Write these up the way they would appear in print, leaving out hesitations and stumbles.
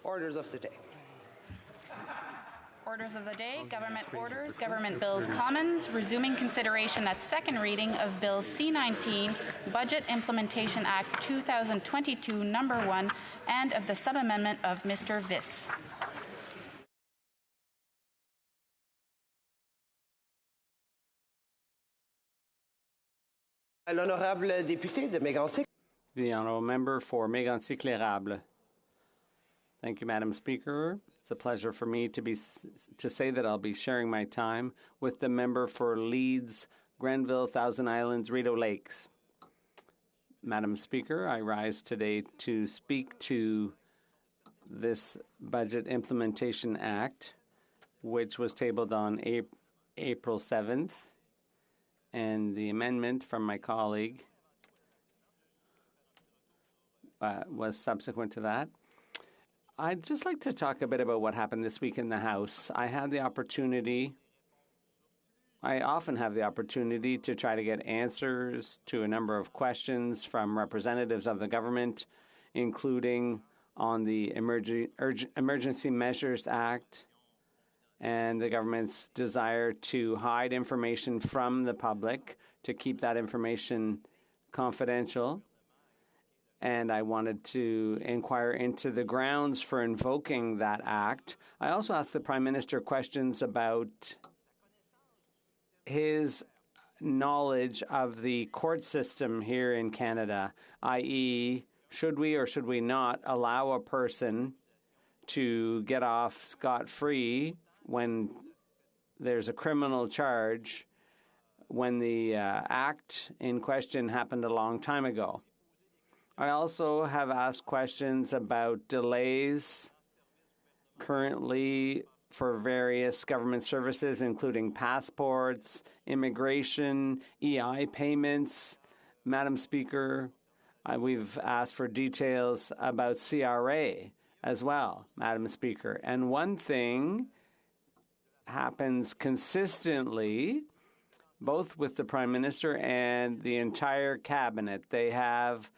Orders of the day. Orders of the day, government orders, government bills, commons, resuming consideration at second reading of Bill C19, Budget Implementation Act 2022, number 1, and of the sub-amendment of Mr. Viss. L'honorable député de Mégantic. The honourable member for Mégantic-L'Érable. Thank you, Madam Speaker. It's a pleasure for me to say that I'll be sharing my time with the member for Leeds, Grenville, Thousand Islands, Rideau Lakes. Madam Speaker, I rise today to speak to this Budget Implementation Act, which was tabled on April 7th, and the amendment from my colleague was subsequent to that. I'd just like to talk a bit about what happened this week in the House. I often have the opportunity to try to get answers to a number of questions from representatives of the government, including on the Emergency Measures Act and the government's desire to hide information from the public, to keep that information confidential. And I wanted to inquire into the grounds for invoking that act. I also asked the Prime Minister questions about his knowledge of the court system here in Canada, i.e., should we or should we not allow a person to get off scot-free when there's a criminal charge when the act in question happened a long time ago. I also have asked questions about delays currently for various government services, including passports, immigration, EI payments. Madam Speaker, we've asked for details about CRA as well, Madam Speaker. And one thing happens consistently, both with the Prime Minister and the entire cabinet. They have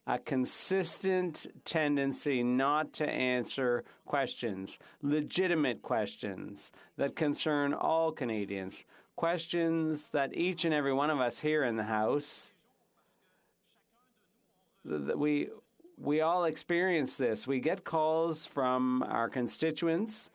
a consistent tendency not to answer questions, legitimate questions that concern all Canadians, questions that each and every one of us here in the House, we all experience this. We get calls from our constituents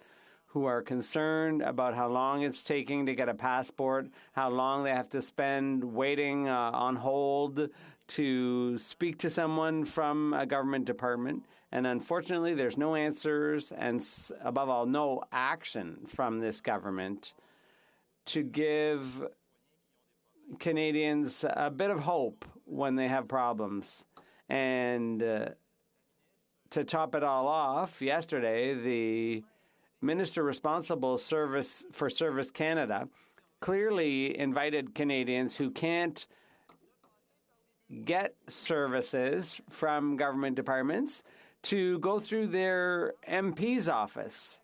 who are concerned about how long it's taking to get a passport, how long they have to spend waiting on hold to speak to someone from a government department. And unfortunately, there's no answers and, above all, no action from this government to give Canadians a bit of hope when they have problems. And to top it all off, yesterday, the Minister responsible for Service Canada clearly invited Canadians who can't get services from government departments to go through their MP's office.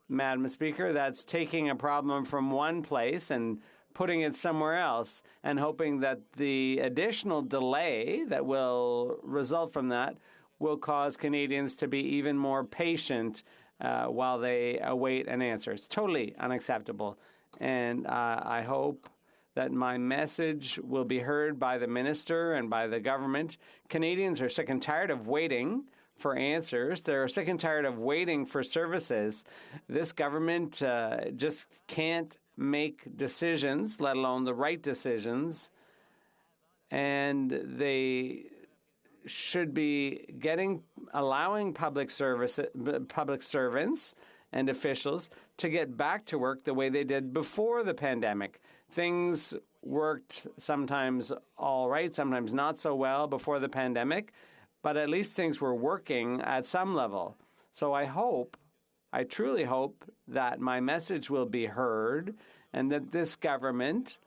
Madam Speaker, that's taking a problem from one place and putting it somewhere else and hoping that the additional delay that will result from that will cause Canadians to be even more patient while they await an answer. It's totally unacceptable. And I hope that my message will be heard by the minister and by the government. Canadians are sick and tired of waiting for answers. They're sick and tired of waiting for services. This government just can't make decisions, let alone the right decisions. And they should be allowing public servants and officials to get back to work the way they did before the pandemic. Things worked sometimes all right, sometimes not so well before the pandemic, but at least things were working at some level. So I truly hope that my message will be heard and that this government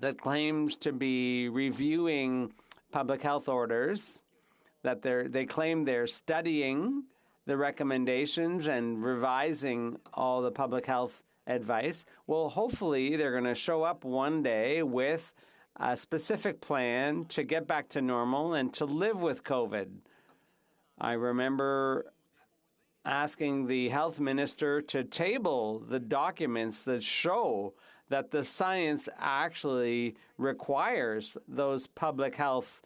that claims to be reviewing public health orders, that they claim they're studying the recommendations and revising all the public health advice. Well, hopefully they're going to show up one day with a specific plan to get back to normal and to live with COVID. I remember asking the health minister to table the documents that show that the science actually requires those public health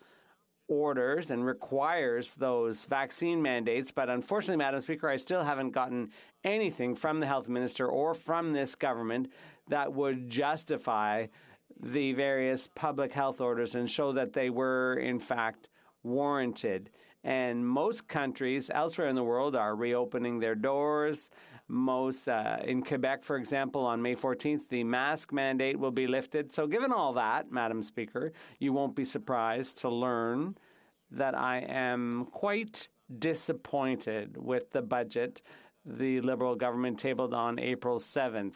orders and requires those vaccine mandates. But unfortunately, Madam Speaker, I still haven't gotten anything from the health minister or from this government that would justify the various public health orders and show that they were, in fact, warranted. And most countries elsewhere in the world are reopening their doors. Most, in Quebec, for example, on May 14th, the mask mandate will be lifted. So given all that, Madam Speaker, you won't be surprised to learn that I am quite disappointed with the budget the Liberal government tabled on April 7th.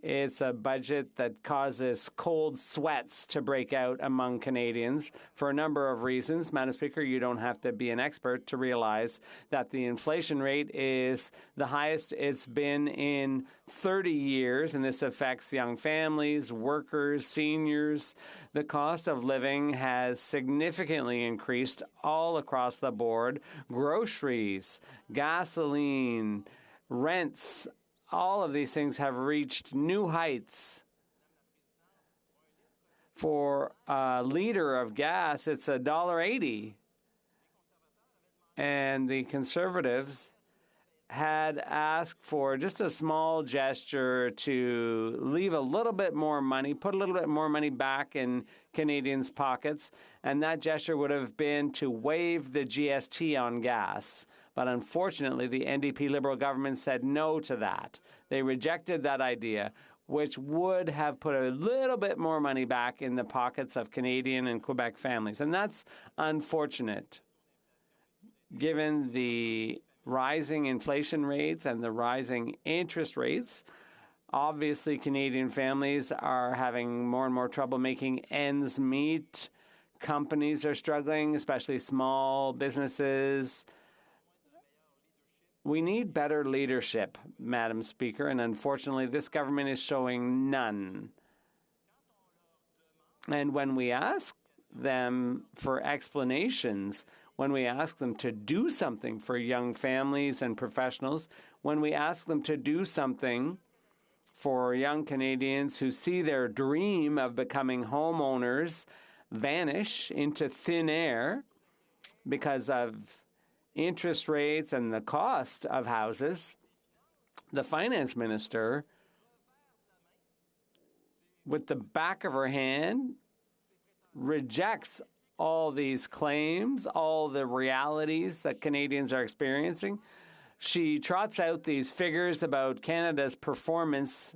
It's a budget that causes cold sweats to break out among Canadians for a number of reasons. Madam Speaker, you don't have to be an expert to realize that the inflation rate is the highest it's been in 30 years, and this affects young families, workers, seniors. The cost of living has significantly increased all across the board. Groceries, gasoline, rents, all of these things have reached new heights. For a liter of gas, it's $1.80. And the Conservatives had asked for just a small gesture to leave a little bit more money, put a little bit more money back in Canadians' pockets, and that gesture would have been to waive the GST on gas. But unfortunately, the NDP Liberal government said no to that. They rejected that idea, which would have put a little bit more money back in the pockets of Canadian and Quebec families. And that's unfortunate, given the rising inflation rates and the rising interest rates. Obviously, Canadian families are having more and more trouble making ends meet. Companies are struggling, especially small businesses. We need better leadership, Madam Speaker, and unfortunately, this government is showing none. And when we ask them for explanations, when we ask them to do something for young families and professionals, when we ask them to do something for young Canadians who see their dream of becoming homeowners vanish into thin air because of interest rates and the cost of houses, the finance minister, with the back of her hand, rejects all these claims, all the realities that Canadians are experiencing. She trots out these figures about Canada's performance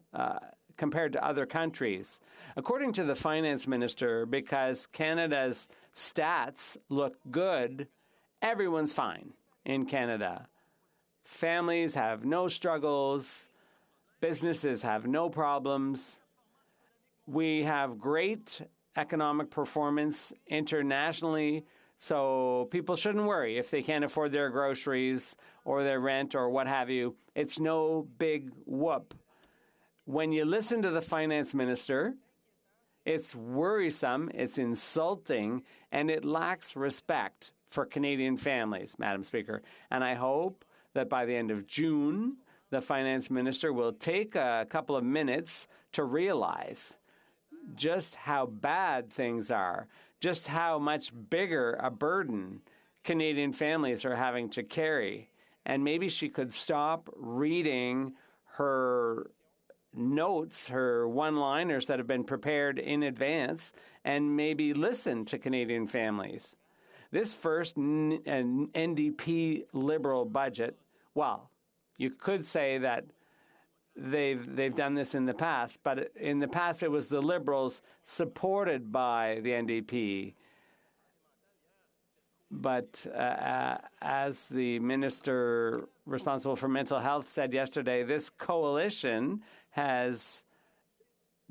compared to other countries. According to the finance minister, because Canada's stats look good, everyone's fine in Canada. Families have no struggles. Businesses have no problems. We have great economic performance internationally, so people shouldn't worry if they can't afford their groceries or their rent or what have you. It's no big whoop. When you listen to the finance minister, it's worrisome, it's insulting, and it lacks respect for Canadian families, Madam Speaker. And I hope that by the end of June, the finance minister will take a couple of minutes to realize just how bad things are, just how much bigger a burden Canadian families are having to carry. And maybe she could stop reading her notes, her one-liners that have been prepared in advance, and maybe listen to Canadian families. This first NDP Liberal budget, well, you could say that they've done this in the past, but in the past it was the Liberals supported by the NDP. But as the minister responsible for mental health said yesterday, this coalition has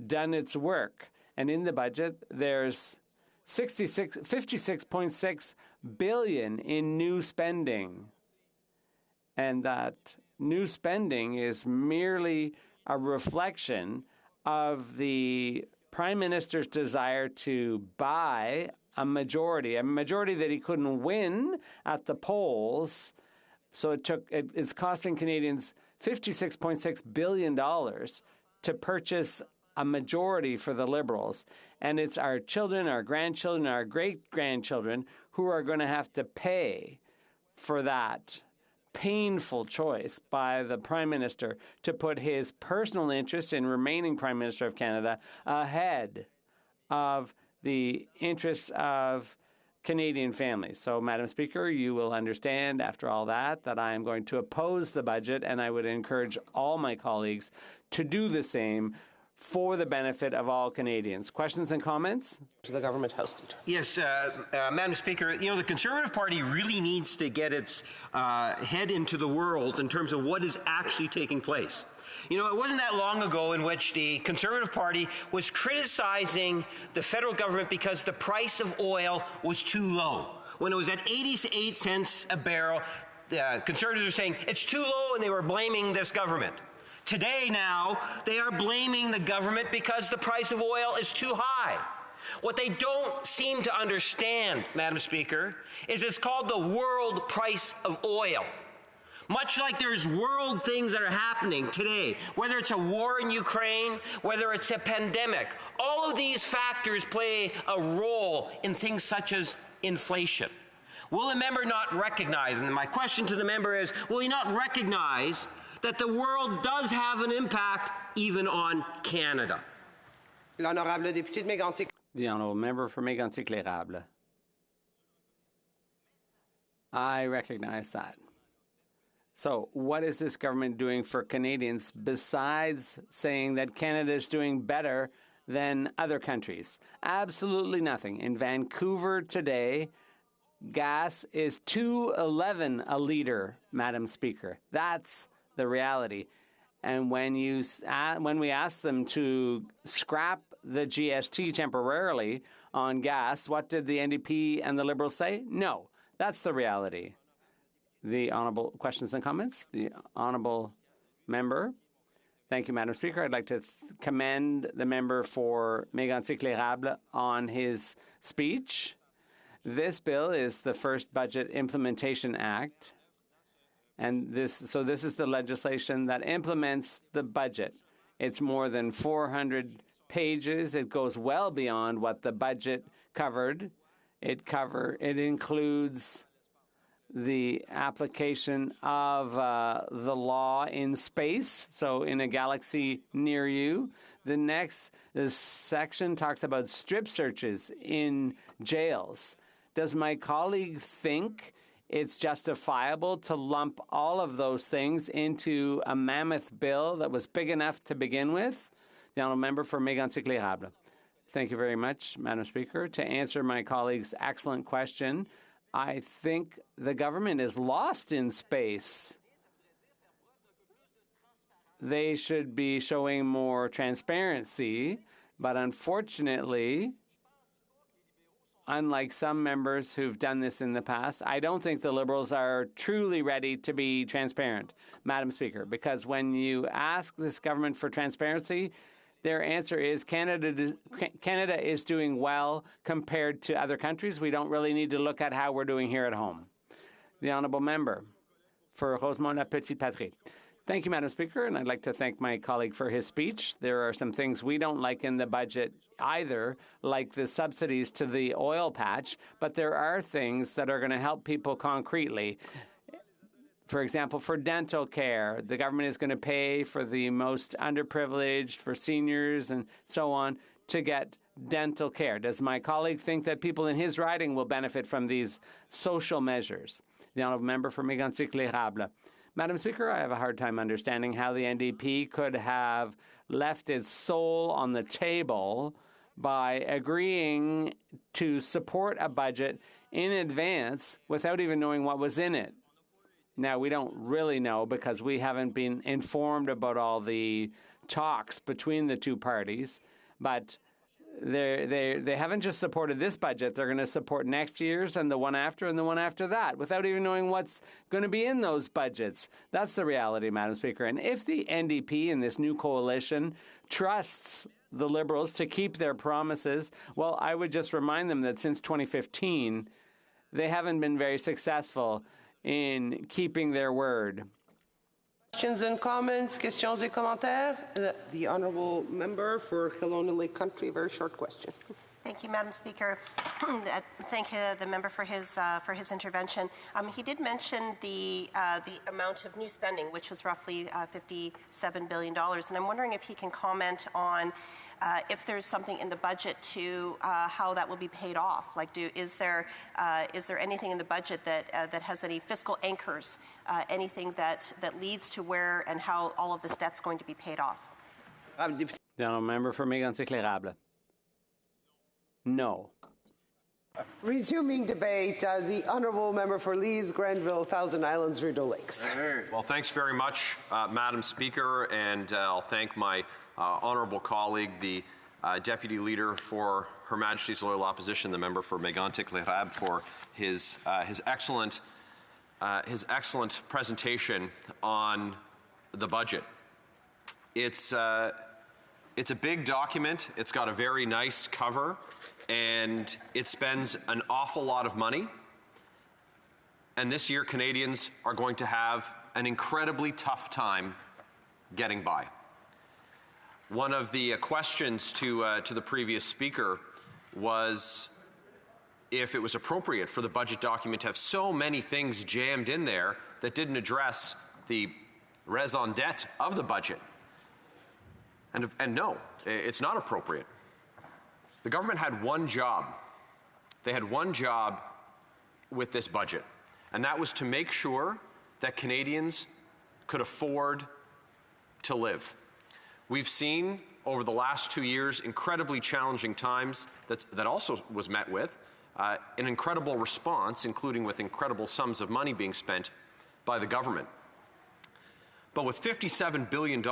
done its work. And in the budget, there's 56.6 billion in new spending. And that new spending is merely a reflection of the Prime Minister's desire to buy a majority that he couldn't win at the polls So it's costing Canadians $56.6 billion to purchase a majority for the Liberals. And it's our children, our grandchildren, our great-grandchildren who are going to have to pay for that painful choice by the Prime Minister to put his personal interest in remaining Prime Minister of Canada ahead of the interests of Canadian families. So, Madam Speaker, you will understand after all that I am going to oppose the budget, and I would encourage all my colleagues to do the same for the benefit of all Canadians. Questions and comments? To the government House Leader. Yes, Madam Speaker, the Conservative Party really needs to get its head into the world in terms of what is actually taking place. It wasn't that long ago in which the Conservative Party was criticizing the federal government because the price of oil was too low. When it was at 88 cents a barrel, the Conservatives were saying it's too low, and they were blaming this government. Today now, they are blaming the government because the price of oil is too high. What they don't seem to understand, Madam Speaker, is it's called the world price of oil. Much like there's world things that are happening today, whether it's a war in Ukraine, whether it's a pandemic, all of these factors play a role in things such as inflation. Will the member not recognize, and my question to the member is, will he not recognize that the world does have an impact even on Canada? L'honorable député de Mégantic. The honourable member for Mégantic-l'Érable. I recognize that. So what is this government doing for Canadians besides saying that Canada is doing better than other countries? Absolutely nothing. In Vancouver today, gas is $2.11 a litre, Madam Speaker. That's the reality. And when we asked them to scrap the GST temporarily on gas, what did the NDP and the Liberals say? No, that's the reality. The honourable questions and comments. The honourable member. Thank you, Madam Speaker. I'd like to commend the member for Mégantic-l'Érable on his speech. This bill is the first Budget Implementation Act. And this is the legislation that implements the budget. It's more than 400 pages. It goes well beyond what the budget covered. It includes the application of the law in space, so in a galaxy near you. This section talks about strip searches in jails. Does my colleague think it's justifiable to lump all of those things into a mammoth bill that was big enough to begin with? The honourable member for Mégantic-l'Érable. Thank you very much, Madam Speaker. To answer my colleague's excellent question, I think the government is lost in space. They should be showing more transparency, but unfortunately, unlike some members who've done this in the past, I don't think the Liberals are truly ready to be transparent, Madam Speaker, because when you ask this government for transparency, their answer is Canada is doing well compared to other countries. We don't really need to look at how we're doing here at home. The honourable member for Rosemont-la-Petite-Patrie. Thank you, Madam Speaker, and I'd like to thank my colleague for his speech. There are some things we don't like in the budget either, like the subsidies to the oil patch, but there are things that are going to help people concretely. For example, for dental care, the government is going to pay for the most underprivileged, for seniors and so on, to get dental care. Does my colleague think that people in his riding will benefit from these social measures? The honourable member for Mégantic-l'Érable. Madam Speaker, I have a hard time understanding how the NDP could have left its soul on the table by agreeing to support a budget in advance without even knowing what was in it. Now, we don't really know because we haven't been informed about all the talks between the two parties, but they haven't just supported this budget. They're going to support next year's and the one after and the one after that without even knowing what's going to be in those budgets. That's the reality, Madam Speaker. And if the NDP in this new coalition trusts the Liberals to keep their promises, well, I would just remind them that since 2015, they haven't been very successful in keeping their word. Questions and comments? Questions et commentaires? The honourable member for Kelowna Lake Country, very short question. Thank you, Madam Speaker. Thank the member for his intervention. He did mention the amount of new spending, which was roughly $57 billion, and I'm wondering if he can comment on if there's something in the budget to how that will be paid off. Like, is there anything in the budget that has any fiscal anchors, anything that leads to where and how all of this debt's going to be paid off? The honourable member for Mégantic Lérable. No. Resuming debate, the honourable member for Leeds, Grenville, Thousand Islands, Rideau Lakes. Well, thanks very much, Madam Speaker, and I'll thank my honourable colleague, the Deputy Leader for Her Majesty's Loyal Opposition, the member for Mégantic Lérable, for his excellent presentation on the budget. It's a big document. It's got a very nice cover, and it spends an awful lot of money. And this year, Canadians are going to have an incredibly tough time getting by. One of the questions to the previous speaker was if it was appropriate for the budget document to have so many things jammed in there that didn't address the raison d'etre of the budget. And no, it's not appropriate. The government had one job. They had one job with this budget, and that was to make sure that Canadians could afford to live. We've seen over the last 2 years incredibly challenging times that also was met with an incredible response, including with incredible sums of money being spent by the government. But with $57 billion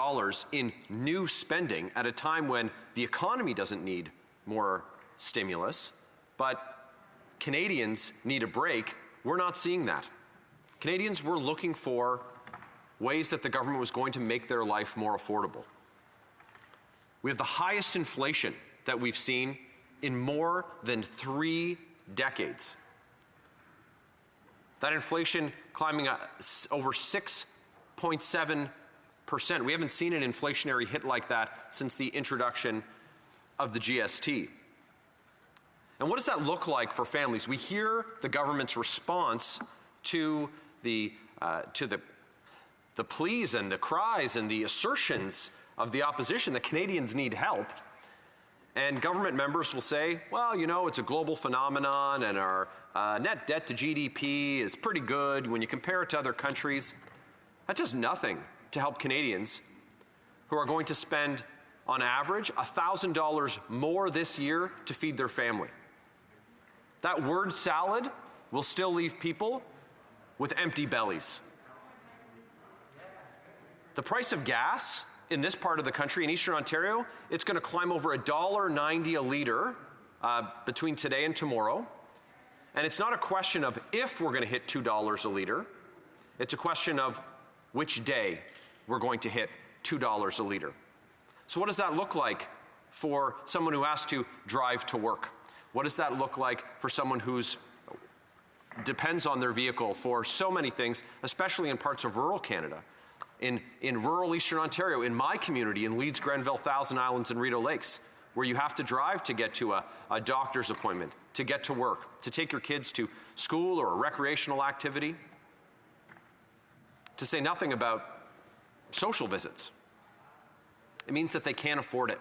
in new spending at a time when the economy doesn't need more stimulus, but Canadians need a break, we're not seeing that. Canadians were looking for ways that the government was going to make their life more affordable. We have the highest inflation that we've seen in more than 3 decades. That inflation climbing over 6.7%. We haven't seen an inflationary hit like that since the introduction of the GST. And what does that look like for families? We hear the government's response to the pleas and the cries and the assertions of the opposition that Canadians need help. And government members will say, well, you know, it's a global phenomenon and our net debt to GDP is pretty good when you compare it to other countries. That does nothing to help Canadians who are going to spend, on average, $1,000 more this year to feed their family. That word salad will still leave people with empty bellies. The price of gas in this part of the country, in Eastern Ontario, it's going to climb over $1.90 a litre between today and tomorrow. And it's not a question of if we're going to hit $2 a litre. It's a question of which day we're going to hit $2 a litre. So what does that look like for someone who has to drive to work? What does that look like for someone who's depends on their vehicle for so many things, especially in parts of rural Canada? In rural Eastern Ontario, in my community, in Leeds, Grenville, Thousand Islands, and Rideau Lakes, where you have to drive to get to a doctor's appointment, to get to work, to take your kids to school or a recreational activity, to say nothing about social visits. It means that they can't afford it.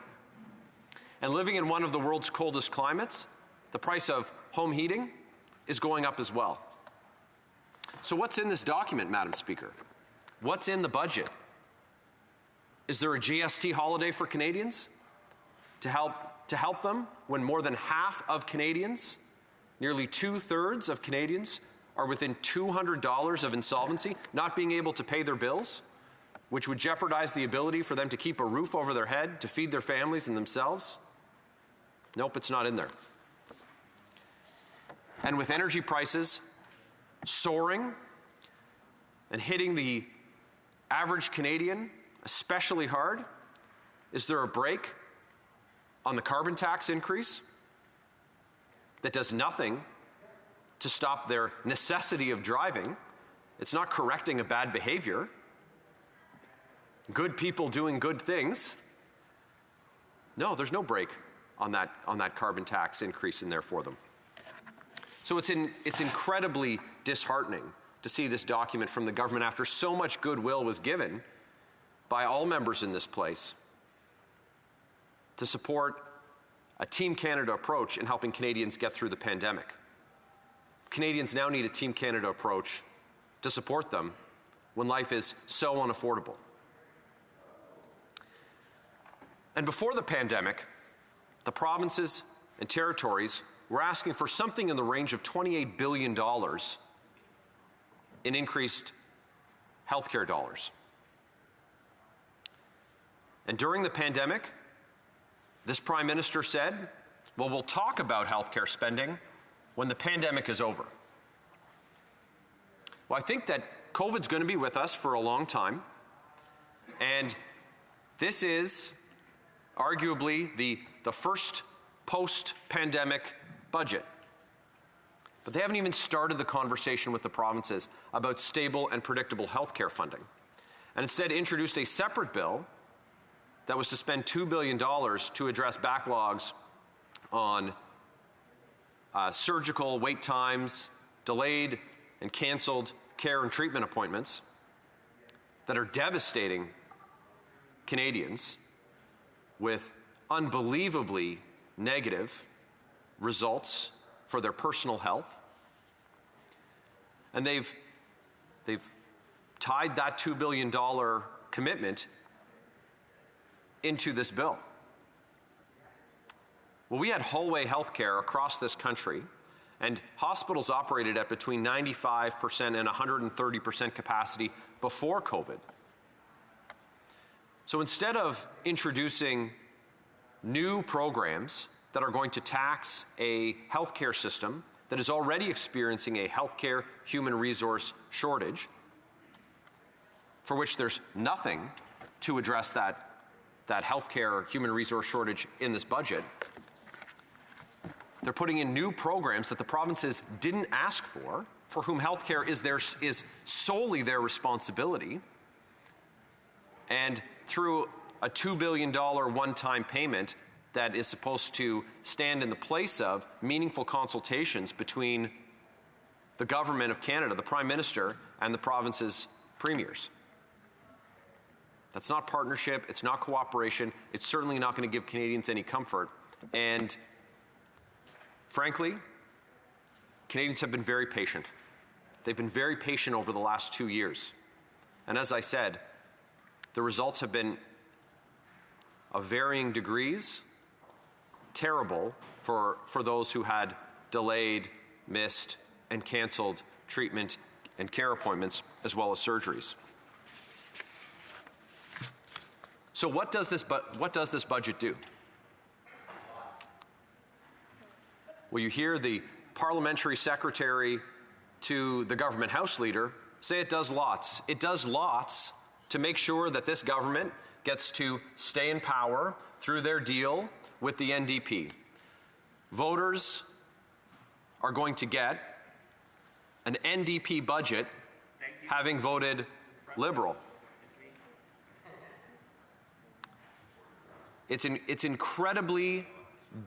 And living in one of the world's coldest climates, the price of home heating is going up as well. So what's in this document, Madam Speaker? What's in the budget? Is there a GST holiday for Canadians to help them when more than half of Canadians, nearly 2/3 of Canadians, are within $200 of insolvency, not being able to pay their bills, which would jeopardize the ability for them to keep a roof over their head, to feed their families and themselves? Nope, it's not in there. And with energy prices soaring and hitting the average Canadian especially hard, is there a break on the carbon tax increase that does nothing to stop their necessity of driving It's not correcting a bad behavior. Good people doing good things. No, there's no break on that carbon tax increase in there for them. So it's incredibly disheartening to see this document from the government after so much goodwill was given by all members in this place to support a Team Canada approach in helping Canadians get through the pandemic. Canadians now need a Team Canada approach to support them when life is so unaffordable. And before the pandemic, the provinces and territories were asking for something in the range of $28 billion in increased healthcare dollars. And during the pandemic, this Prime Minister said, well, we'll talk about healthcare spending when the pandemic is over. Well, I think that COVID's going to be with us for a long time, and this is arguably the first post-pandemic budget. But they haven't even started the conversation with the provinces about stable and predictable healthcare funding, and instead introduced a separate bill that was to spend $2 billion to address backlogs on surgical wait times, delayed and canceled care and treatment appointments that are devastating Canadians with unbelievably negative results for their personal health. And they've tied that $2 billion commitment into this bill. Well, we had hallway health care across this country, and hospitals operated at between 95% and 130% capacity before COVID. So instead of introducing new programs that are going to tax a healthcare system that is already experiencing a healthcare human resource shortage, for which there's nothing to address that healthcare human resource shortage in this budget, they're putting in new programs that the provinces didn't ask for whom healthcare is solely their responsibility. And through a $2 billion one-time payment that is supposed to stand in the place of meaningful consultations between the government of Canada, the Prime Minister, and the province's premiers. That's not partnership, it's not cooperation, it's certainly not going to give Canadians any comfort. And frankly, Canadians have been very patient. They've been very patient over the last 2 years. And as I said, the results have been of varying degrees terrible for those who had delayed, missed, and canceled treatment and care appointments, as well as surgeries. So what does this budget do? Well, you hear the parliamentary secretary to the government House leader say it does lots. It does lots to make sure that this government gets to stay in power through their deal with the NDP. Voters are going to get an NDP budget having voted Liberal. It's incredibly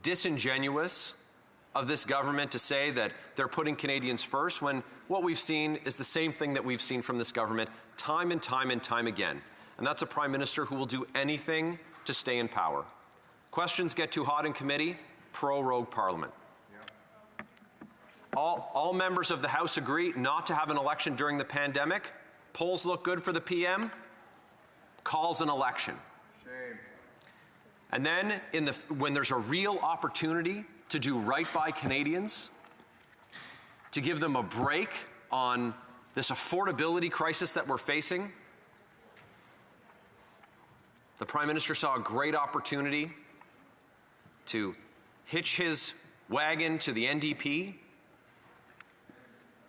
disingenuous of this government to say that they're putting Canadians first when what we've seen is the same thing that we've seen from this government time and time and time again. And that's a Prime Minister who will do anything to stay in power. Questions get too hot in committee, prorogue Parliament. All members of the House agree not to have an election during the pandemic. Polls look good for the PM, calls an election. Shame. And then when there's a real opportunity to do right by Canadians, to give them a break on this affordability crisis that we're facing, the Prime Minister saw a great opportunity to hitch his wagon to the NDP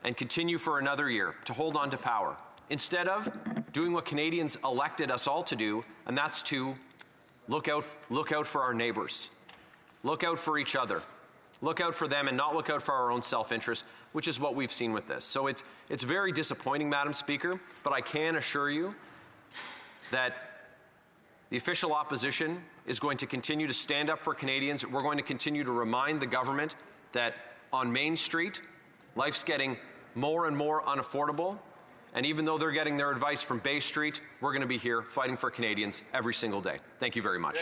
and continue for another year, to hold on to power, instead of doing what Canadians elected us all to do, and that's to look out for our neighbors, look out for each other, look out for them and not look out for our own self-interest which is what we've seen with this. So it's very disappointing, Madam Speaker, but I can assure you that the official opposition is going to continue to stand up for Canadians. We're going to continue to remind the government that on Main Street, life's getting more and more unaffordable. And even though they're getting their advice from Bay Street, we're going to be here fighting for Canadians every single day. Thank you very much.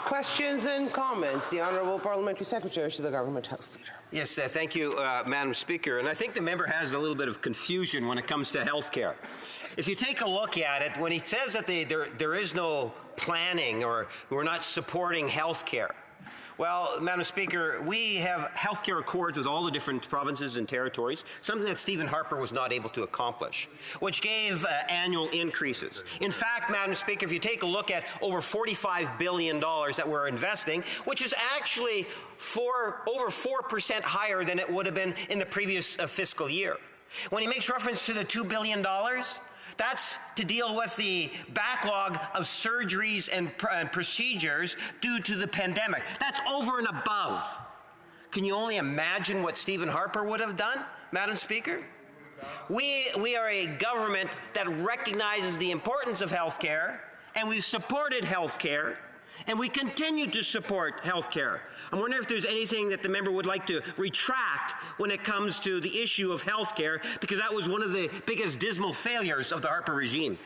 Questions and comments? The Honourable Parliamentary Secretary to the Government House Leader. Yes, thank you, Madam Speaker. And I think the member has a little bit of confusion when it comes to health care. If you take a look at it, when he says that there is no planning or we're not supporting health care, well, Madam Speaker, we have health care accords with all the different provinces and territories, something that Stephen Harper was not able to accomplish, which gave annual increases. In fact, Madam Speaker, if you take a look at over $45 billion that we're investing, which is actually over 4% higher than it would have been in the previous fiscal year. When he makes reference to the $2 billion, that's to deal with the backlog of surgeries and procedures due to the pandemic. That's over and above. Can you only imagine what Stephen Harper would have done, Madam Speaker? We are a government that recognizes the importance of health care, and we've supported health care, and we continue to support health care. I'm wondering if there's anything that the member would like to retract when it comes to the issue of health care, because that was one of the biggest dismal failures of the Harper regime.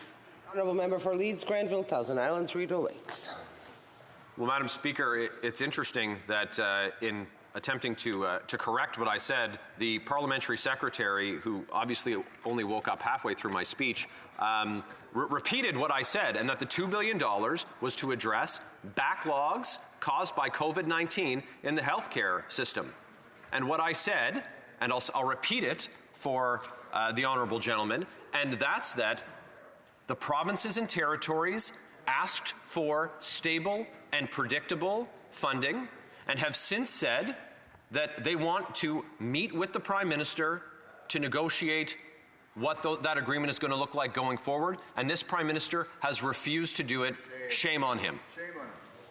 Honourable Member for Leeds, Granville, Thousand Islands, Rideau Lakes. Well, Madam Speaker, it's interesting that in attempting to correct what I said, the parliamentary secretary, who obviously only woke up halfway through my speech, repeated what I said, and that the $2 billion was to address backlogs caused by COVID-19 in the healthcare system. And what I said, and I'll repeat it for the honourable gentleman, and that's that the provinces and territories asked for stable and predictable funding and have since said that they want to meet with the Prime Minister to negotiate what that agreement is going to look like going forward, and this Prime Minister has refused to do it. Shame on him.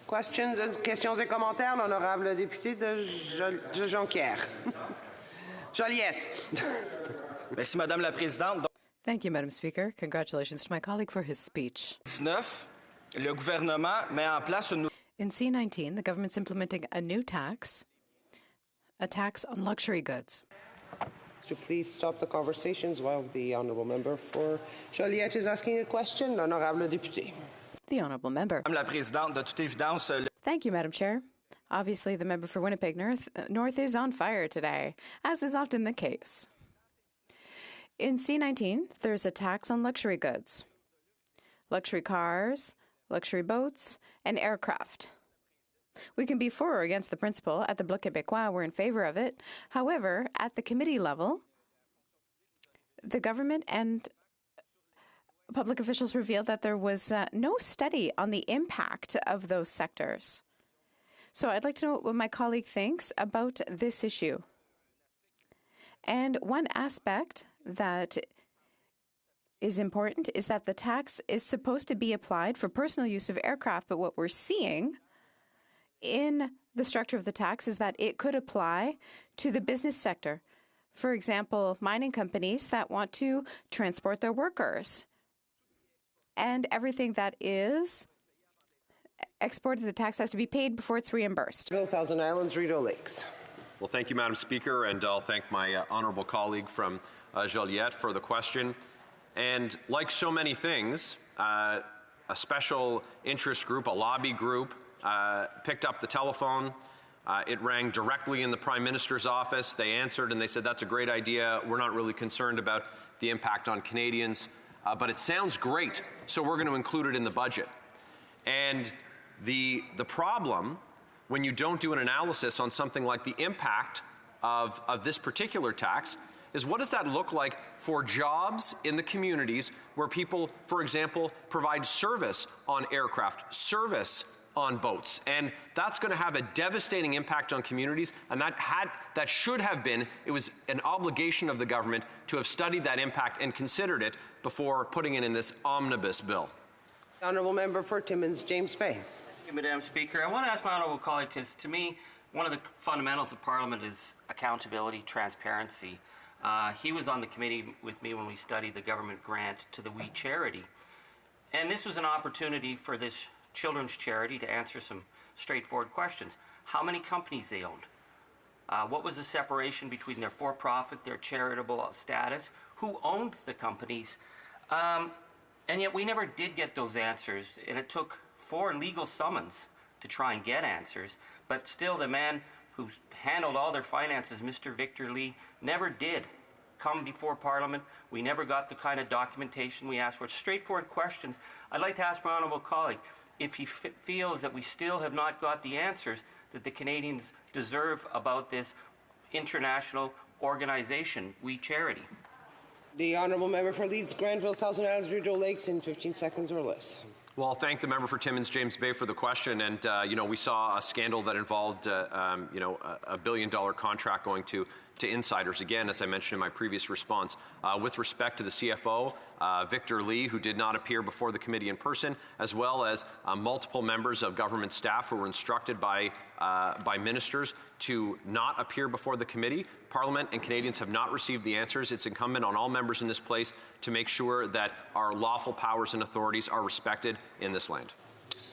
Questions et commentaires, l'honorable député de Jonquière. Joliette. Merci, Madame la Présidente. Thank you, Madam Speaker. Congratulations to my colleague for his speech. Le gouvernement met en place une... In C19, the government's implementing a new tax, a tax on luxury goods. So please stop the conversations while the Honourable Member for Joliette is asking a question. L'honorable député. The Honourable Member. Madame la Présidente, de toute évidence... Thank you, Madam Chair. Obviously, the member for Winnipeg North is on fire today, as is often the case. In C19, there's a tax on luxury goods, luxury cars, luxury boats, and aircraft. We can be for or against the principle. At the Bloc Québécois, we're in favor of it. However, at the committee level, the government and public officials revealed that there was no study on the impact of those sectors. So I'd like to know what my colleague thinks about this issue. And one aspect that is important is that the tax is supposed to be applied for personal use of aircraft, but what we're seeing in the structure of the tax is that it could apply to the business sector. For example, mining companies that want to transport their workers. And everything that is exported, the tax has to be paid before it's reimbursed. Thousand Islands, Rideau Lakes. Well, thank you, Madam Speaker, and I'll thank my honourable colleague from Joliette for the question. And like so many things, a special interest group, a lobby group, picked up the telephone. It rang directly in the Prime Minister's office. They answered and they said, that's a great idea. We're not really concerned about the impact on Canadians, but it sounds great, so we're going to include it in the budget. And the problem, when you don't do an analysis on something like the impact of this particular tax, is what does that look like for jobs in the communities where people, for example, provide service on aircraft, service on boats, and that's going to have a devastating impact on communities, and that should have been, it was an obligation of the government to have studied that impact and considered it before putting it in this omnibus bill. Honourable Member for Timmins, James Bay. Thank you, Madam Speaker. I want to ask my honourable colleague, because to me, One of the fundamentals of Parliament is accountability, transparency. He was on the committee with me when we studied the government grant to the We Charity. And this was an opportunity for this children's charity to answer some straightforward questions. How many companies they owned? What was the separation between their for-profit, their charitable status? Who owned the companies? And yet we never did get those answers, and it took 4 legal summons to try and get answers. But still, the man who handled all their finances, Mr. Victor Lee, never did come before Parliament. We never got the kind of documentation we asked for. Straightforward questions. I'd like to ask my honourable colleague if he feels that we still have not got the answers that the Canadians deserve about this international organization, We Charity. The honourable member for Leeds, Granville, Thousand Isles, Rideau Lakes in 15 seconds or less. Well, I'll thank the member for Timmins, James Bay, for the question. And, we saw a scandal that involved, a $1 billion contract going to insiders. Again, as I mentioned in my previous response, with respect to the CFO, Victor Lee, who did not appear before the committee in person, as well as multiple members of government staff who were instructed by ministers to not appear before the committee. Parliament and Canadians have not received the answers. It's incumbent on all members in this place to make sure that our lawful powers and authorities are respected in this land.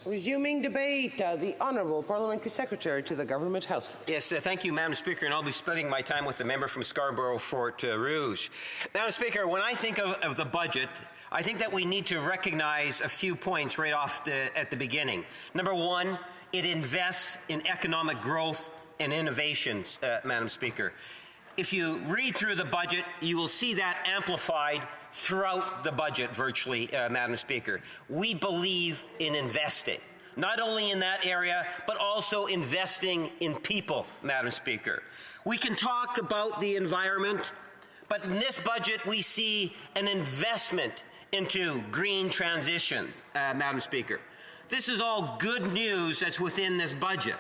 Resuming debate, the Honourable Parliamentary Secretary to the Government House. Yes, thank you, Madam Speaker, and I'll be splitting my time with the member from Scarborough-Fort Rouge. Madam Speaker, when I think of the budget, I think that we need to recognize a few points right off at the beginning. Number one, it invests in economic growth and innovations, Madam Speaker. If you read through the budget, you will see that amplified throughout the budget virtually, Madam Speaker. We believe in investing, not only in that area, but also investing in people, Madam Speaker. We can talk about the environment, but in this budget we see an investment into green transition, Madam Speaker. This is all good news that's within this budget.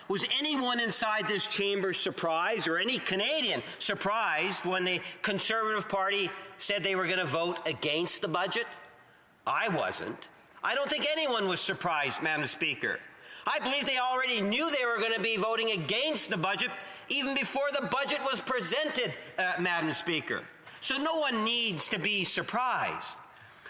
Was anyone inside this chamber surprised, or any Canadian surprised, when the Conservative Party said they were going to vote against the budget? I wasn't. I don't think anyone was surprised, Madam Speaker. I believe they already knew they were going to be voting against the budget even before the budget was presented, Madam Speaker. So no one needs to be surprised.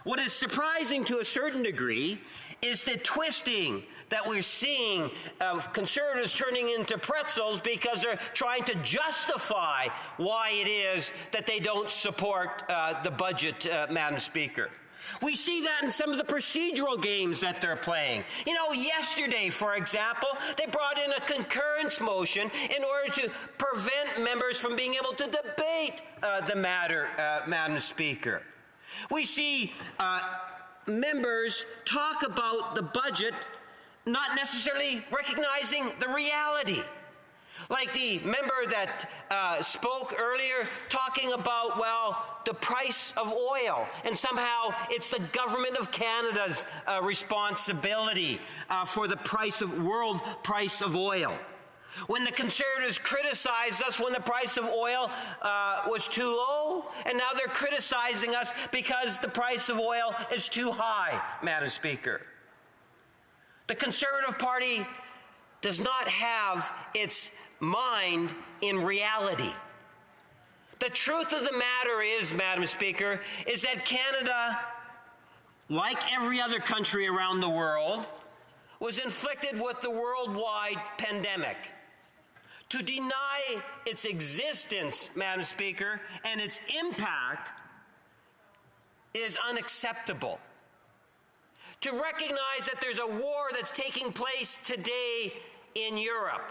What is surprising to a certain degree is the twisting that we're seeing of Conservatives turning into pretzels because they're trying to justify why it is that they don't support the budget, Madam Speaker. We see that in some of the procedural games that they're playing. You know, yesterday, for example, they brought in a concurrence motion in order to prevent members from being able to debate the matter, Madam Speaker. We see members talk about the budget not necessarily recognizing the reality. Like the member that spoke earlier talking about, well, the price of oil, and somehow it's the government of Canada's responsibility for the world price of oil. When the Conservatives criticized us when the price of oil was too low, and now they're criticizing us because the price of oil is too high, Madam Speaker. The Conservative Party does not have its mind in reality. The truth of the matter is, Madam Speaker, is that Canada, like every other country around the world, was inflicted with the worldwide pandemic. To deny its existence, Madam Speaker, and its impact is unacceptable. To recognize that there's a war that's taking place today in Europe.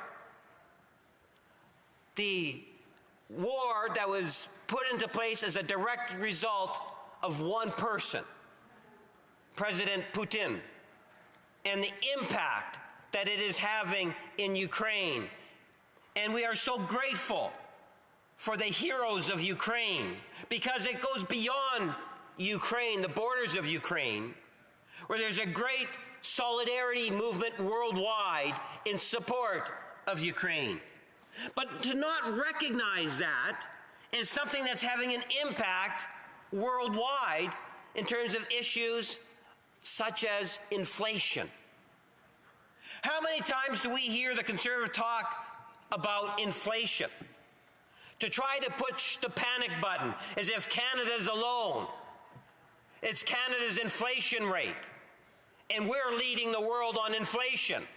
The war that was put into place as a direct result of one person, President Putin, and the impact that it is having in Ukraine. And we are so grateful for the heroes of Ukraine, because it goes beyond Ukraine, the borders of Ukraine, where there's a great solidarity movement worldwide in support of Ukraine. But to not recognize that is something that's having an impact worldwide in terms of issues such as inflation. How many times do we hear the Conservative talk about inflation, to try to push the panic button as if Canada's alone. It's Canada's inflation rate, and we're leading the world on inflation.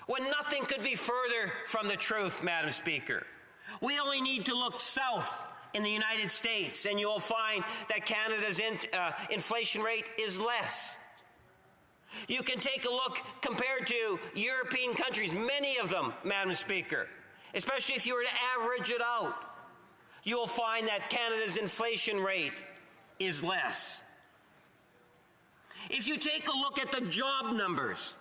When nothing could be further from the truth, Madam Speaker. We only need to look south in the United States, and you'll find that Canada's inflation rate is less. You can take a look compared to European countries, many of them, Madam Speaker, especially if you were to average it out, you'll find that Canada's inflation rate is less. If you take a look at the job numbers,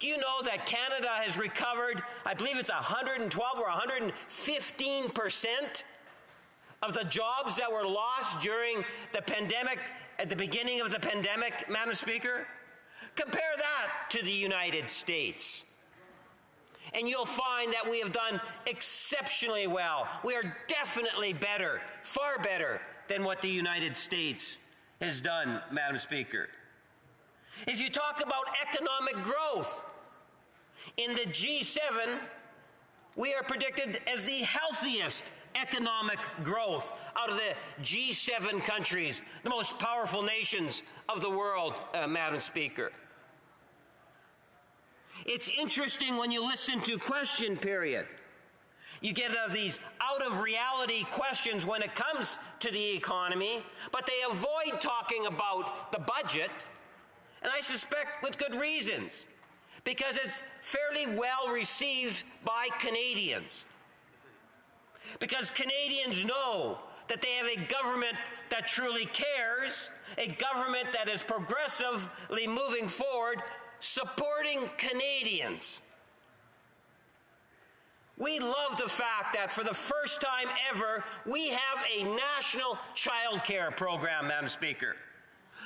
do you know that Canada has recovered, I believe it's 112 or 115% of the jobs that were lost during the pandemic, at the beginning of the pandemic, Madam Speaker? Compare that to the United States, and you'll find that we have done exceptionally well. We are definitely better, far better than what the United States has done, Madam Speaker. If you talk about economic growth, in the G7, we are predicted as the healthiest economic growth out of the G7 countries, the most powerful nations of the world, Madam Speaker. It's interesting when you listen to question period. You get these out-of-reality questions when it comes to the economy, but they avoid talking about the budget, and I suspect with good reasons, because it's fairly well received by Canadians. Because Canadians know that they have a government that truly cares, a government that is progressively moving forward, supporting Canadians. We love the fact that for the first time ever, we have a national child care program, Madam Speaker.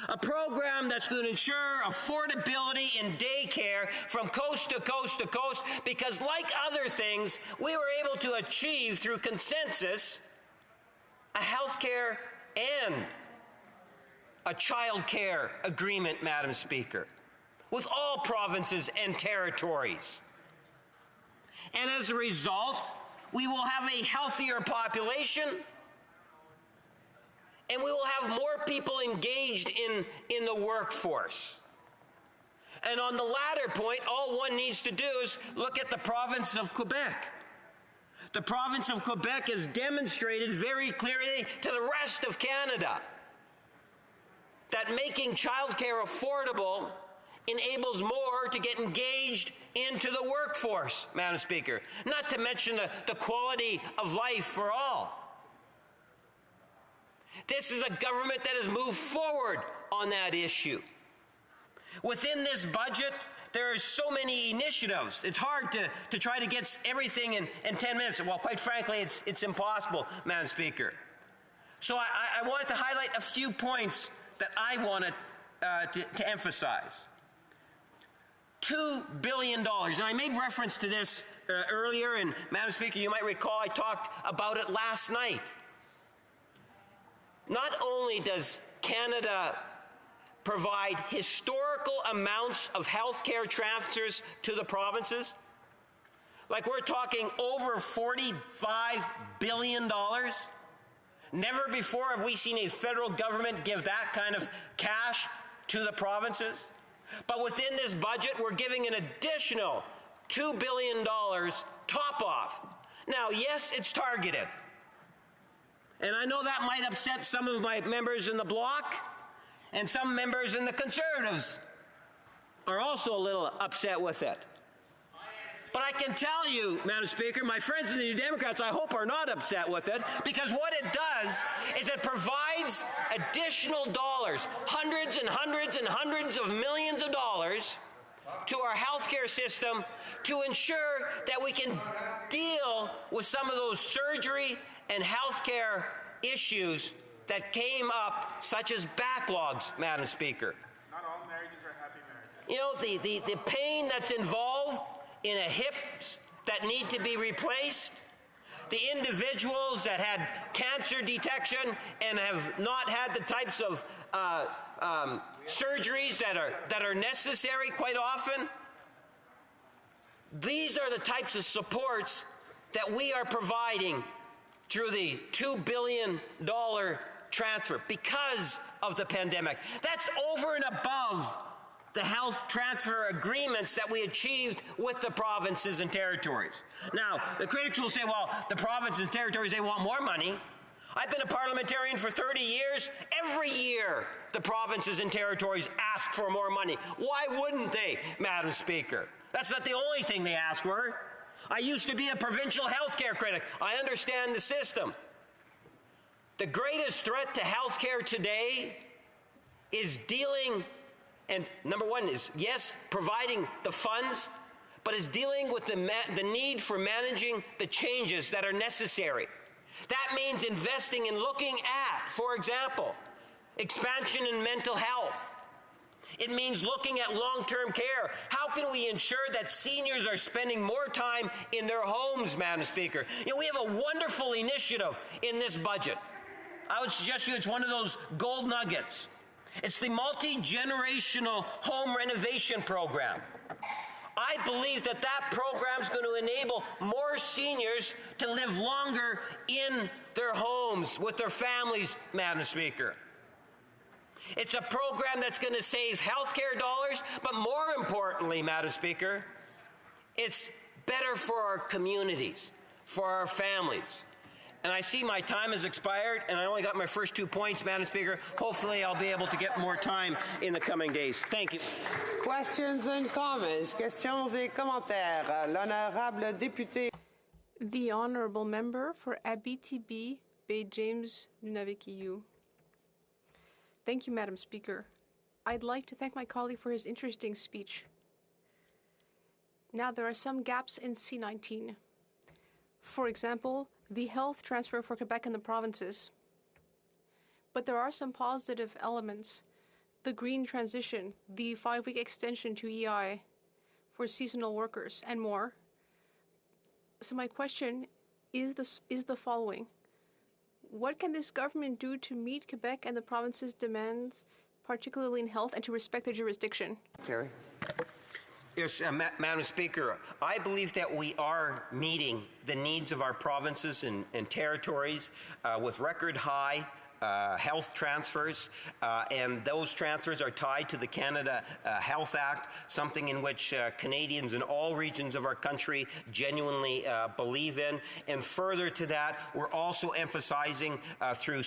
A program that's going to ensure affordability in daycare from coast to coast to coast, because like other things, we were able to achieve through consensus a health care and a child care agreement, Madam Speaker, with all provinces and territories. And as a result, we will have a healthier population, and we will have more people engaged in the workforce. And on the latter point, all one needs to do is look at the province of Quebec. The province of Quebec has demonstrated very clearly to the rest of Canada that making childcare affordable enables more to get engaged into the workforce, Madam Speaker, not to mention the quality of life for all. This is a government that has moved forward on that issue. Within this budget, there are so many initiatives. It's hard to try to get everything in 10 minutes. Well, quite frankly, it's impossible, Madam Speaker. So I wanted to highlight a few points that I wanted to emphasize. $2 billion, and I made reference to this earlier, and Madam Speaker, you might recall I talked about it last night. Not only does Canada provide historical amounts of health care transfers to the provinces, like we're talking over $45 billion. Never before have we seen a federal government give that kind of cash to the provinces. But within this budget, we're giving an additional $2 billion top off. Now, yes, it's targeted. And I know that might upset some of my members in the Bloc, and some members in the Conservatives are also a little upset with it. But I can tell you, Madam Speaker, my friends in the New Democrats, I hope, are not upset with it, because what it does is it provides additional dollars, hundreds and hundreds and hundreds of millions of dollars to our healthcare system to ensure that we can deal with some of those surgery and healthcare issues that came up, such as backlogs, Madam Speaker. Not all marriages are happy marriages. You know, the pain that's involved in a hips that need to be replaced, the individuals that had cancer detection and have not had the types of surgeries that are necessary quite often. These are the types of supports that we are providing through the $2 billion transfer because of the pandemic. That's over and above the health transfer agreements that we achieved with the provinces and territories. Now, the critics will say, well, the provinces and territories, they want more money. I've been a parliamentarian for 30 years. Every year, the provinces and territories ask for more money. Why wouldn't they, Madam Speaker? That's not the only thing they ask for. I used to be a provincial health care critic. I understand the system. The greatest threat to health care today is dealing, and number one is, yes, providing the funds, but is dealing with the need for managing the changes that are necessary. That means investing in looking at, for example, expansion in mental health. It means looking at long-term care. How can we ensure that seniors are spending more time in their homes, Madam Speaker? You know, we have a wonderful initiative in this budget. I would suggest to you it's one of those gold nuggets. It's the multi-generational home renovation program. I believe that that program is going to enable more seniors to live longer in their homes with their families, Madam Speaker. It's a program that's going to save health care dollars, but more importantly, Madam Speaker, it's better for our communities, for our families. And I see my time has expired, and I only got my first 2 points, Madam Speaker. Hopefully, I'll be able to get more time in the coming days. Thank you. Questions and comments. Questions et commentaires. L'honorable député. The honourable member for Abitibi Bay James Nunavik. Thank you, Madam Speaker. I'd like to thank my colleague for his interesting speech. Now, there are some gaps in C19. For example, the health transfer for Quebec and the provinces. But there are some positive elements. The green transition, the 5-week extension to EI for seasonal workers, and more. So my question is the following. What can this government do to meet Quebec and the province's demands, particularly in health, and to respect their jurisdiction? Jerry. Yes, Madam Speaker, I believe that we are meeting the needs of our provinces and territories with record high health transfers, and those transfers are tied to the Canada Health Act, something in which Canadians in all regions of our country genuinely believe in. And further to that, we're also emphasizing through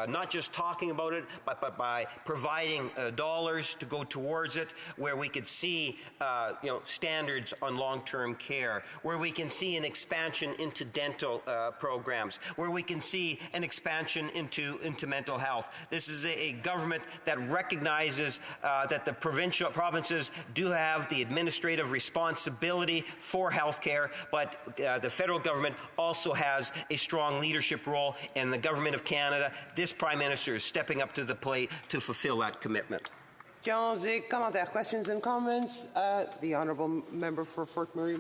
not just talking about it, but by providing dollars to go towards it, where we could see standards on long-term care, where we can see an expansion into dental programs, where we can see an expansion into mental health. This is a government that recognizes that the provinces do have the administrative responsibility for health care, but the federal government also has a strong leadership role, and the government of Canada, this Prime Minister, is stepping up to the plate to fulfill that commitment. Questions et commentaires. Questions and comments. The honourable member for Fort Murray.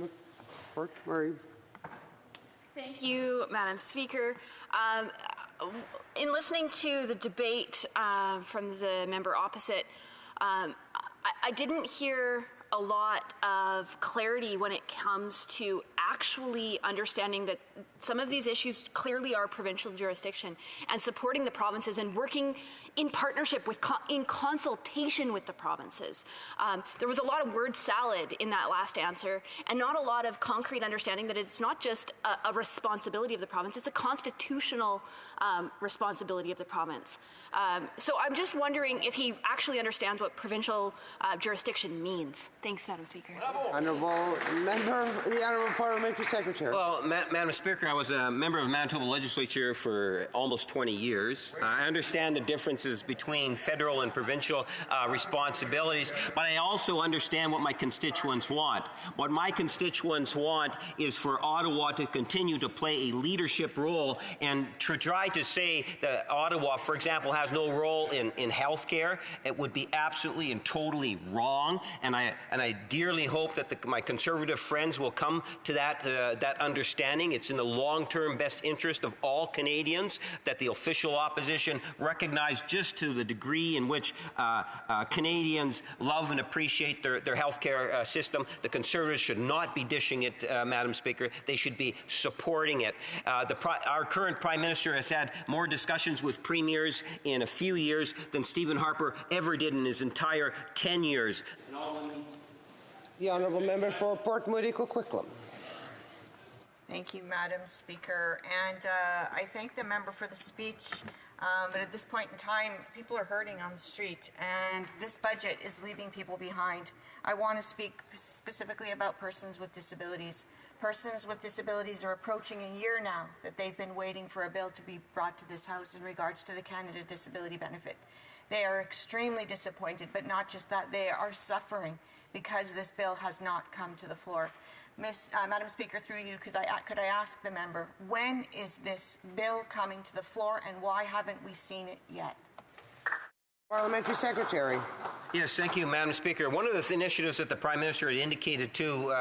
Thank you, Madam Speaker. In listening to the debate from the member opposite, I didn't hear a lot of clarity when it comes to actually understanding that some of these issues clearly are provincial jurisdiction, and supporting the provinces and working in partnership with, in consultation with the provinces. There was a lot of word salad in that last answer, and not a lot of concrete understanding that it's not just a responsibility of the province, it's a constitutional responsibility of the province. So I'm just wondering if he actually understands what provincial jurisdiction means. Thanks, Madam Speaker. Honourable member, the Honourable Parliamentary Secretary. Well, Madam Speaker, I was a member of Manitoba Legislature for almost 20 years. I understand the differences between federal and provincial responsibilities, but I also understand what my constituents want. What my constituents want is for Ottawa to continue to play a leadership role, and to try to say that Ottawa, for example, has no role in health care, it would be absolutely and totally wrong, and I dearly hope that my Conservative friends will come to that understanding. It's in the long-term best interest of all Canadians that the official opposition recognize just just to the degree in which Canadians love and appreciate their healthcare system. The Conservatives should not be dishing it, Madam Speaker. They should be supporting it. Our current Prime Minister has had more discussions with premiers in a few years than Stephen Harper ever did in his entire 10 years. The honourable member for Port Moody Coquitlam. Thank you, Madam Speaker. And I thank the member for the speech. But at this point in time, people are hurting on the street, and this budget is leaving people behind. I want to speak specifically about persons with disabilities. Persons with disabilities are approaching a year now that they've been waiting for a bill to be brought to this House in regards to the Canada Disability Benefit. They are extremely disappointed, but not just that, they are suffering because this bill has not come to the floor. Madam Speaker, through you, could I ask the member, when is this bill coming to the floor and why haven't we seen it yet? Parliamentary Secretary. Yes, thank you, Madam Speaker. One of the initiatives that the Prime Minister had indicated to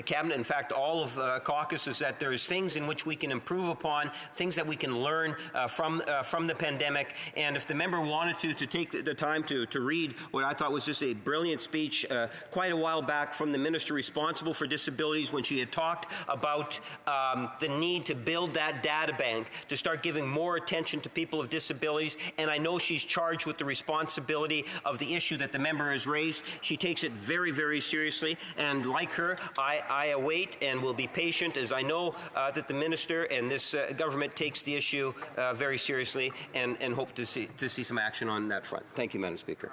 Cabinet, in fact, all of caucus, is that there's things in which we can improve upon, things that we can learn from the pandemic. And if the member wanted to take the time to read what I thought was just a brilliant speech quite a while back from the Minister responsible for disabilities, when she had talked about the need to build that data bank, to start giving more attention to people with disabilities. And I know she's charged with the responsibility of the issue that the member has raised. She takes it very, very seriously, and like her, I await and will be patient, as I know that the minister and this government takes the issue very seriously, and hope to see some action on that front. Thank you, Madam Speaker.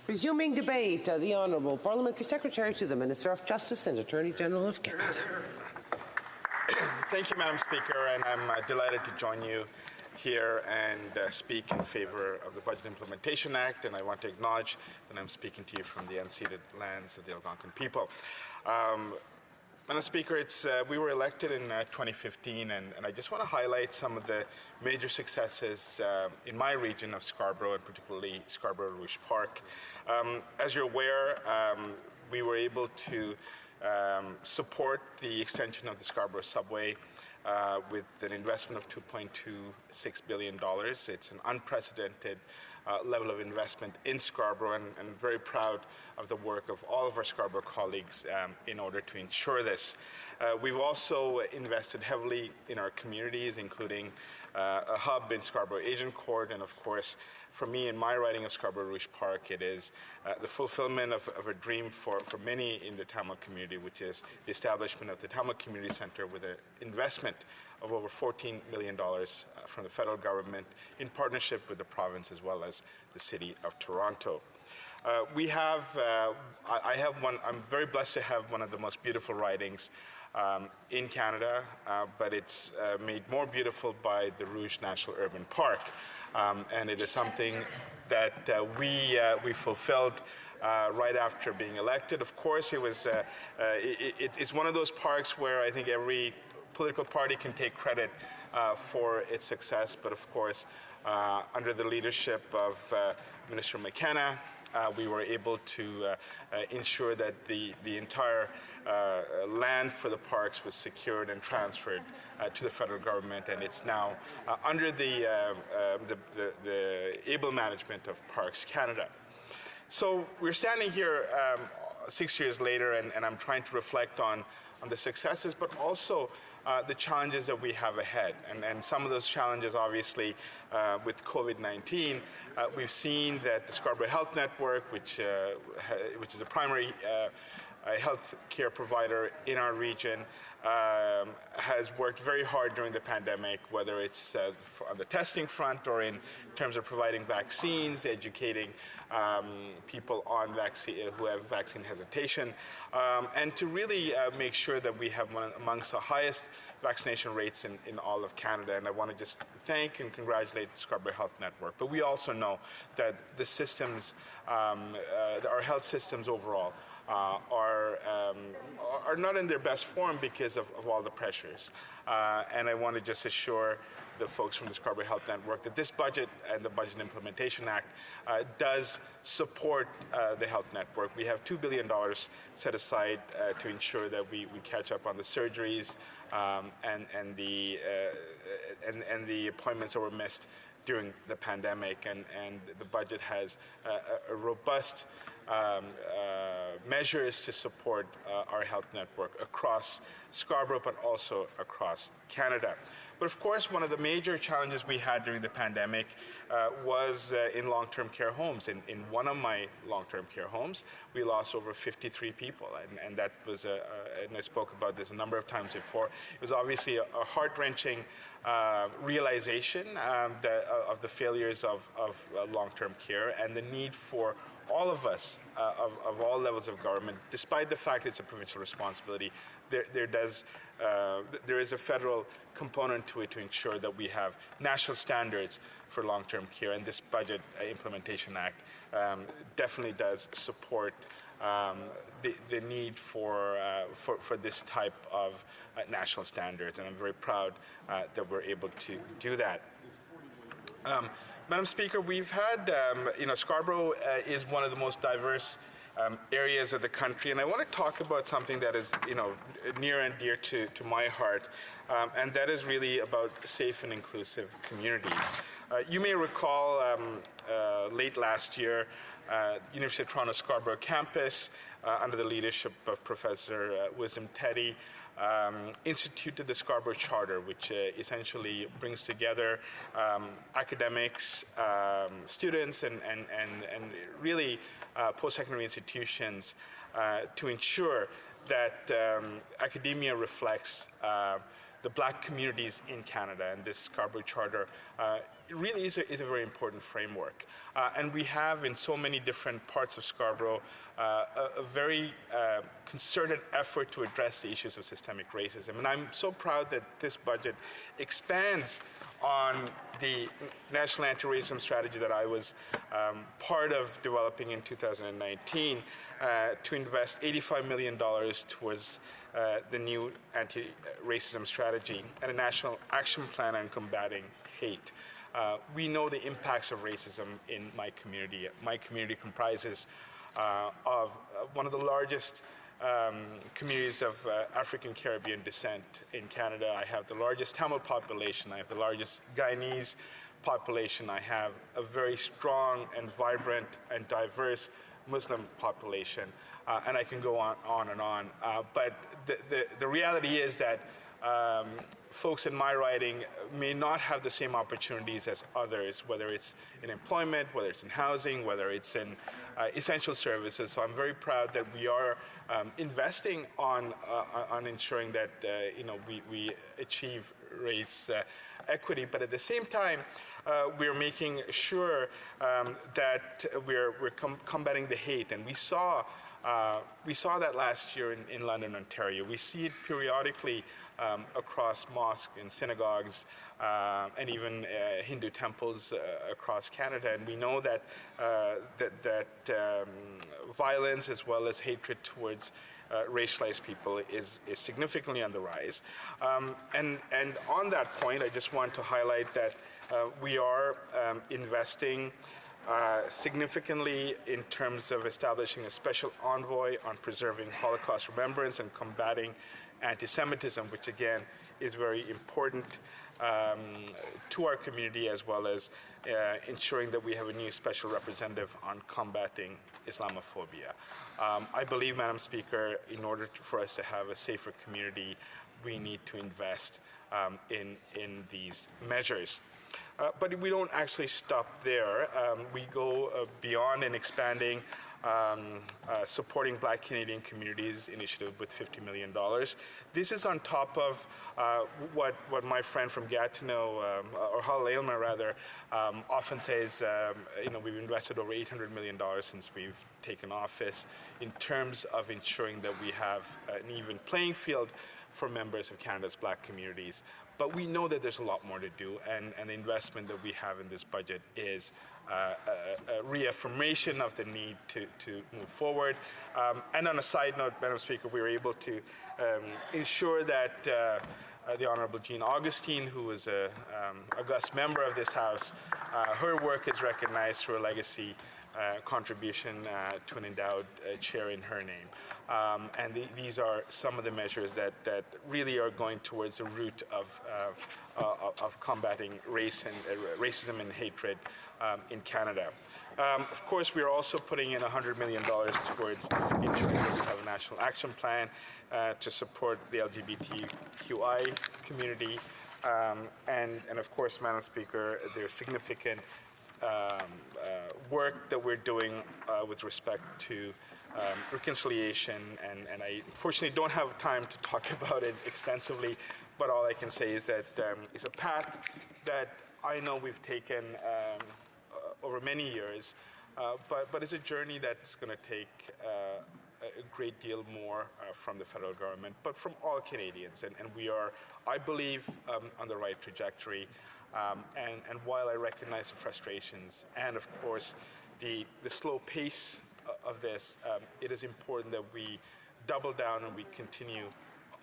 Resuming debate, the Honourable Parliamentary Secretary to the Minister of Justice and Attorney General of Canada. Thank you, Madam Speaker, and I'm delighted to join you here and speak in favor of the Budget Implementation Act, and I want to acknowledge that I'm speaking to you from the unceded lands of the Algonquin people. Madam Speaker, we were elected in 2015, and I just want to highlight some of the major successes in my region of Scarborough, and particularly Scarborough-Rouge Park. As you're aware, we were able to support the extension of the Scarborough subway with an investment of $2.26 billion. It's an unprecedented level of investment in Scarborough, and I'm very proud of the work of all of our Scarborough colleagues in order to ensure this. We've also invested heavily in our communities, including a hub in Scarborough Agincourt, and of course, for me, in my riding of Scarborough-Rouge Park, it is the fulfillment of a dream for many in the Tamil community, which is the establishment of the Tamil Community Centre with an investment of over $14 million from the federal government in partnership with the province as well as the City of Toronto. I'm very blessed to have one of the most beautiful ridings in Canada, but it's made more beautiful by the Rouge National Urban Park. And it is something that we fulfilled right after being elected. Of course, it's one of those parks where I think every political party can take credit for its success, but of course, under the leadership of Minister McKenna, we were able to ensure that the entire land for the parks was secured and transferred to the federal government, and it's now under the able management of Parks Canada. So we're standing here 6 years later, and I'm trying to reflect on the successes, but also the challenges that we have ahead. And some of those challenges, obviously, with COVID-19, we've seen that the Scarborough Health Network, which is a primary health care provider in our region, has worked very hard during the pandemic, whether it's on the testing front or in terms of providing vaccines, educating people on who have vaccine hesitation, and to really make sure that we have one amongst the highest vaccination rates in all of Canada. And I want to just thank and congratulate the Scarborough Health Network. But we also know that the systems, our health systems overall, are not in their best form because of all the pressures. And I want to just assure the folks from the Scarborough Health Network that this budget and the Budget Implementation Act does support the health network. We have $2 billion set aside to ensure that we catch up on the surgeries and the appointments that were missed during the pandemic, and the budget has a robust measures to support our health network across Scarborough, but also across Canada. But of course, one of the major challenges we had during the pandemic was in long-term care homes. In one of my long-term care homes, we lost over 53 people, and that was, and I spoke about this a number of times before, it was obviously a heart-wrenching realization of the failures of long-term care and the need for all of us, of all levels of government, despite the fact it's a provincial responsibility, there is a federal component to it to ensure that we have national standards for long-term care, and this Budget Implementation Act definitely does support the need for this type of national standards, and I'm very proud that we're able to do that. Madam Speaker, we've had, Scarborough is one of the most diverse areas of the country, and I want to talk about something that is, near and dear to my heart, and that is really about safe and inclusive communities. You may recall late last year, University of Toronto Scarborough campus, under the leadership of Professor Wisdom Teddy, instituted the Scarborough Charter, which essentially brings together academics, students, and really post-secondary institutions to ensure that academia reflects the Black communities in Canada, and this Scarborough Charter really is a very important framework. And we have in so many different parts of Scarborough a very concerted effort to address the issues of systemic racism. And I'm so proud that this budget expands on the National Anti-Racism Strategy that I was part of developing in 2019 to invest $85 million towards the new anti-racism strategy and a national action plan on combating hate. We know the impacts of racism in my community. My community comprises of one of the largest communities of African Caribbean descent in Canada. I have the largest Tamil population. I have the largest Guyanese population. I have a very strong and vibrant and diverse Muslim population. And I can go on and on. But the reality is that folks in my riding may not have the same opportunities as others, whether it's in employment, whether it's in housing, whether it's in essential services. So I'm very proud that we are investing on ensuring that we achieve race equity, but at the same time, we're making sure that we're combating the hate, and we saw that last year in London, Ontario. We see it periodically across mosques and synagogues and even Hindu temples across Canada. And we know that violence as well as hatred towards racialized people is significantly on the rise. And on that point, I just want to highlight that we are investing significantly in terms of establishing a special envoy on preserving Holocaust remembrance and combating anti-Semitism, which again is very important to our community, as well as ensuring that we have a new special representative on combating Islamophobia. I believe, Madam Speaker, in order for us to have a safer community, we need to invest in these measures. But we don't actually stop there. We go beyond and expanding supporting Black Canadian Communities initiative with $50 million. This is on top of what my friend from Gatineau, or Hal Aylmer rather, often says, we've invested over $800 million since we've taken office in terms of ensuring that we have an even playing field for members of Canada's Black communities. But we know that there's a lot more to do, and the investment that we have in this budget is a reaffirmation of the need to move forward. And on a side note, Madam Speaker, we were able to ensure that the Honourable Jean Augustine, who was an august member of this House, her work is recognized through a legacy contribution to an endowed chair in her name. And these are some of the measures that really are going towards the root of combating racism and hatred in Canada. Of course, we are also putting in $100 million towards ensuring that we have a national action plan to support the LGBTQI community. And of course, Madam Speaker, there's significant work that we're doing with respect to reconciliation, and I unfortunately don't have time to talk about it extensively, but all I can say is that it's a path that I know we've taken over many years, but it's a journey that's going to take a great deal more from the federal government, but from all Canadians, and we are, I believe, on the right trajectory. And while I recognize the frustrations and, of course, the slow pace of this, it is important that we double down and we continue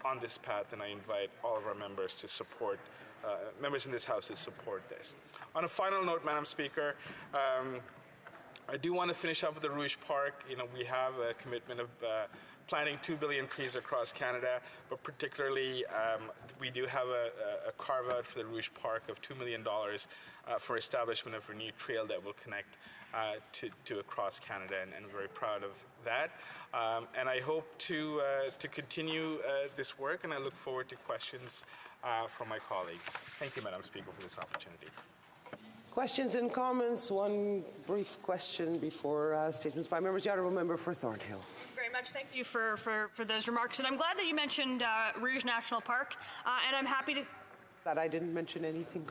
on this path, and I invite all of our members to support, members in this House to support this. On a final note, Madam Speaker, I do want to finish up with the Rouge Park. You know, we have a commitment of planting 2 billion trees across Canada, but particularly we do have a carve-out for the Rouge Park of $2 million for establishment of a new trail that will connect to across Canada, and I'm very proud of that. And I hope to continue this work, and I look forward to questions from my colleagues. Thank you, Madam Speaker, for this opportunity. Questions and comments? One brief question before statements by members. The Honourable Member for Thornhill. Very much. Thank you for those remarks. And I'm glad that you mentioned Rouge National Park, and I'm happy to... That I didn't mention anything.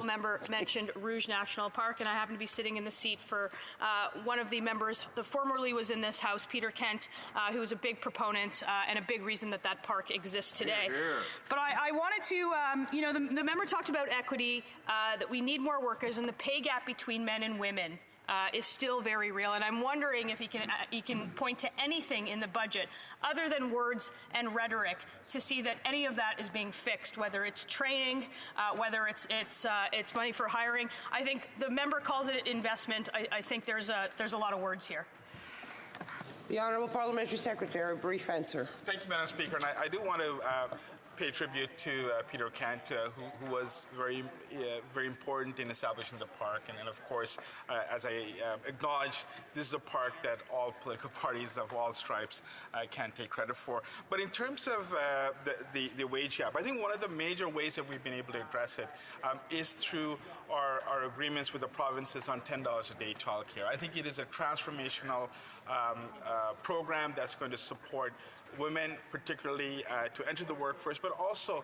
Member mentioned Rouge National Park, and I happen to be sitting in the seat for one of the members that formerly was in this House, Peter Kent, who is a big proponent and a big reason that that park exists today. But I wanted to, you know, the member talked about equity, that we need more workers, and the pay gap between men and women is still very real, and I'm wondering if he can point to anything in the budget other than words and rhetoric to see that any of that is being fixed, whether it's training, whether it's money for hiring. I think the member calls it investment. I think there's a lot of words here. The Honourable Parliamentary Secretary, a brief answer. Thank you, Madam Speaker, and I do want to pay tribute to Peter Kent, who was very important in establishing the park. And of course, as I acknowledged, this is a park that all political parties of all stripes can take credit for. But in terms of the wage gap, I think one of the major ways that we've been able to address it is through our agreements with the provinces on $10 a day childcare. I think it is a transformational program that's going to support women, particularly to enter the workforce, but also